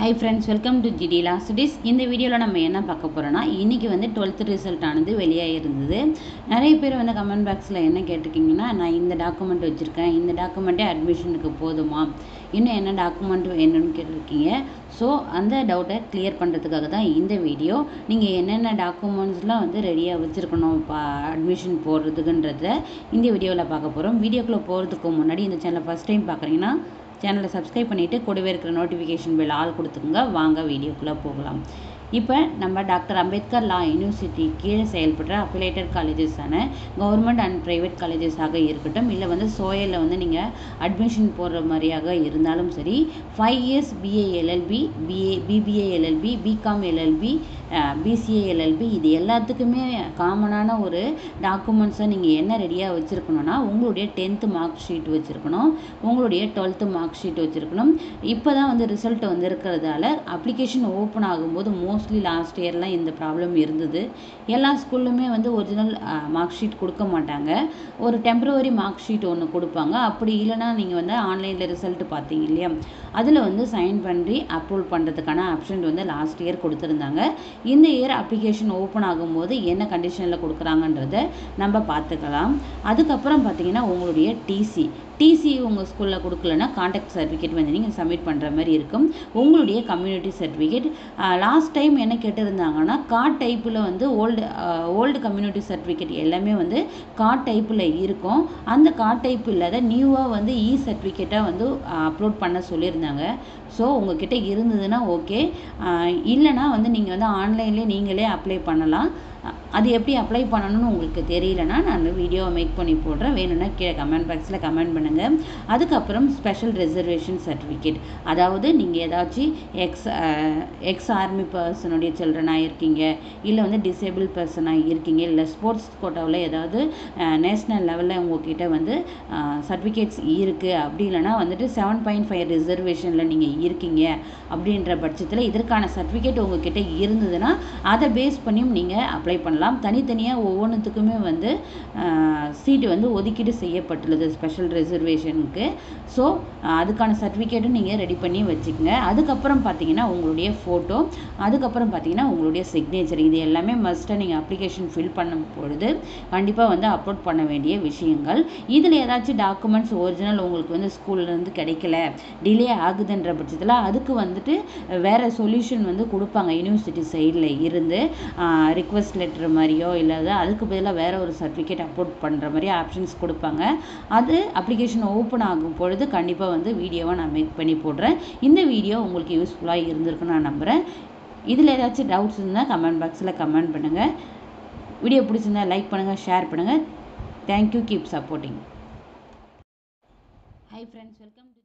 Hi friends, welcome to GD Last Days. இந்த வீடியோவில் நம்ம என்ன பார்க்க போகிறோன்னா இன்றைக்கி வந்து 12th ரிசல்ட் ஆனது வெளியாக இருந்தது. நிறைய பேர் வந்து கமெண்ட் பாக்ஸில் என்ன கேட்டிருக்கீங்கன்னா, நான் இந்த டாக்குமெண்ட் வச்சுருக்கேன், இந்த டாக்குமெண்ட்டே அட்மிஷனுக்கு போதுமா, இன்னும் என்ன டாக்குமெண்ட் வேணும்னு கேட்டிருக்கீங்க. ஸோ அந்த டவுட்டை கிளியர் பண்ணுறதுக்காக தான் இந்த வீடியோ. நீங்கள் என்னென்ன டாக்குமெண்ட்ஸ்லாம் வந்து ரெடியாக வச்சுருக்கணும் அட்மிஷன் போடுறதுக்குன்றத இந்த வீடியோவில் பார்க்க போகிறோம். வீடியோக்குள்ளே போகிறதுக்கு முன்னாடி இந்த சேனலை ஃபஸ்ட் டைம் பார்க்குறீங்கன்னா சேனலை சப்ஸ்கிரைப் பண்ணிவிட்டு கூடவே இருக்கிற நோட்டிஃபிகேஷன் பெல் ஆல் கொடுத்துக்குங்க. வாங்க வீடியோக்குள்ளே போகலாம். இப்போ நம்ம டாக்டர் அம்பேத்கர் லா யூனிவர்சிட்டி கீழே செயல்படுற அஃபிலேட்டட் காலேஜஸான கவர்மெண்ட் அண்ட் ப்ரைவேட் காலேஜஸாக இருக்கட்டும், இல்லை வந்து சோயலில் வந்து நீங்கள் அட்மிஷன் போடுற மாதிரியாக இருந்தாலும் சரி, 5 years BA LLB, BBA LLB, BCom LLB, BCA LLB, இது எல்லாத்துக்குமே காமனான ஒரு டாக்குமெண்ட்ஸை நீங்கள் என்ன ரெடியாக வச்சுருக்கணும்னா, உங்களுடைய 10th மார்க் ஷீட் வச்சுருக்கணும், உங்களுடைய 12th மார்க் ஷீட் வச்சுருக்கணும். இப்போ தான் வந்து ரிசல்ட் வந்து இருக்கிறதால அப்ளிகேஷன் ஓப்பன் ஆகும்போது மோஸ்ட்லி லாஸ்ட் இயர்லாம் இந்த ப்ராப்ளம் இருந்தது. எல்லா ஸ்கூல்லுமே வந்து ஒரிஜினல் மார்க் ஷீட் கொடுக்க மாட்டாங்க, ஒரு டெம்பரவரி மார்க் ஷீட் ஒன்று கொடுப்பாங்க. அப்படி இல்லைனா நீங்கள் வந்து ஆன்லைனில் ரிசல்ட் பார்த்தீங்க இல்லையா, அதில் வந்து சைன் பண்ணி அப்ரூவல் பண்ணுறதுக்கான ஆப்ஷன் வந்து லாஸ்ட் இயர் கொடுத்துருந்தாங்க. இந்த இயர் அப்ளிகேஷன் ஓப்பன் ஆகும்போது என்ன கண்டிஷனில் கொடுக்குறாங்கன்றத நம்ம பார்த்துக்கலாம். அதுக்கப்புறம் பார்த்தீங்கன்னா உங்களுடைய டிசி உங்கள் ஸ்கூலில் கொடுக்கலன்னா கான்டாக்ட் சர்டிஃபிகேட் வந்து நீங்கள் சப்மிட் பண்ணுற மாதிரி இருக்கும். உங்களுடைய கம்யூனிட்டி சர்டிஃபிகேட் லாஸ்ட் டைம் என்ன கேட்டிருந்தாங்கன்னா, கார்ட் டைப்பில் வந்து ஓல்டு கம்யூனிட்டி சர்டிஃபிகேட் எல்லாமே வந்து கார்ட் டைப்பில் இருக்கும். அந்த கார்ட் டைப் இல்லாத நியூவாக வந்து சர்டிஃபிகேட்டாக வந்து அப்லோட் பண்ண சொல்லியிருந்தாங்க. ஸோ உங்ககிட்ட இருந்ததுன்னா ஓகே, இல்லைனா வந்து நீங்கள் வந்து ஆன்லைன்லேயே நீங்களே அப்ளை பண்ணலாம். அது எப்படி அப்ளை பண்ணணும்னு உங்களுக்கு தெரியலனா நான் வீடியோவை மேக் பண்ணி போடுறேன், வேணும்னா கீழே கமெண்ட் பாக்ஸில் கமெண்ட் பண்ணுங்கள். அதுக்கப்புறம் ஸ்பெஷல் ரிசர்வேஷன் சர்டிஃபிகேட், அதாவது நீங்கள் ஏதாச்சும் எக்ஸ் ஆர்மி பர்சனுடைய சில்ட்ரனாக இருக்கீங்க, இல்லை வந்து டிசேபிள் பர்சனாக இருக்கீங்க, இல்லை ஸ்போர்ட்ஸ் கோட்டாவில் ஏதாவது நேஷ்னல் லெவலில் உங்கள்கிட்ட வந்து சர்டிஃபிகேட்ஸ் இருக்குது, அப்படி இல்லைனா வந்துட்டு 7.5 ரிசர்வேஷனில் நீங்கள் இருக்கீங்க அப்படின்ற பட்சத்தில் இதற்கான சர்டிஃபிகேட் உங்கள்கிட்ட இருந்ததுன்னா அதை பேஸ் பண்ணியும் நீங்கள் அப்ளை பண்ணலாம். தனித்தனியாக ஒவ்வொன்றுத்துக்குமே வந்து சீட்டு வந்து ஒதுக்கீடு செய்யப்பட்டுள்ளது ஸ்பெஷல் ரிசர்வேஷனுக்கு. ஸோ அதுக்கான சர்டிஃபிகேட்டும் நீங்கள் ரெடி பண்ணி வச்சுக்கோங்க. அதுக்கப்புறம் பார்த்தீங்கன்னா உங்களுடைய ஃபோட்டோ, அதுக்கப்புறம் பார்த்தீங்கன்னா உங்களுடைய சிக்னேச்சர், இது எல்லாமே மஸ்ட்டாக நீங்கள் அப்ளிகேஷன் ஃபில் பண்ணும் பொழுது கண்டிப்பாக வந்து அப்லோட் பண்ண வேண்டிய விஷயங்கள். இதில் ஏதாச்சும் டாக்குமெண்ட்ஸ் ஒரிஜினல் உங்களுக்கு வந்து ஸ்கூல்லேருந்து கிடைக்கல, டிலே ஆகுதுன்ற பட்சத்தில் அதுக்கு வந்துட்டு வேறு சொல்யூஷன் வந்து கொடுப்பாங்க யூனிவர்சிட்டி சைடில் இருந்து. ரிக்வெஸ்ட் லெட்டர் மாதிரியோ இல்லை அதுக்கு பதிலாக வேறு ஒரு சர்டிஃபிகேட் அப்லோட் பண்ணுற மாதிரி ஆப்ஷன்ஸ் கொடுப்பாங்க. அது அப்ளிகேஷன் ஓப்பன் ஆகும் பொழுது கண்டிப்பாக வந்து வீடியோவை நான் மேக் பண்ணி போடுறேன். இந்த வீடியோ உங்களுக்கு யூஸ்ஃபுல்லாக இருந்திருக்குன்னு நான் நம்புகிறேன். இதில் ஏதாச்சும் டவுட்ஸ் இருந்தால் கமெண்ட் பாக்ஸில் கமெண்ட் பண்ணுங்கள். வீடியோ பிடிச்சிருந்தால் லைக் பண்ணுங்கள், ஷேர் பண்ணுங்கள். Thank you, keep supporting. Hi friends, welcome to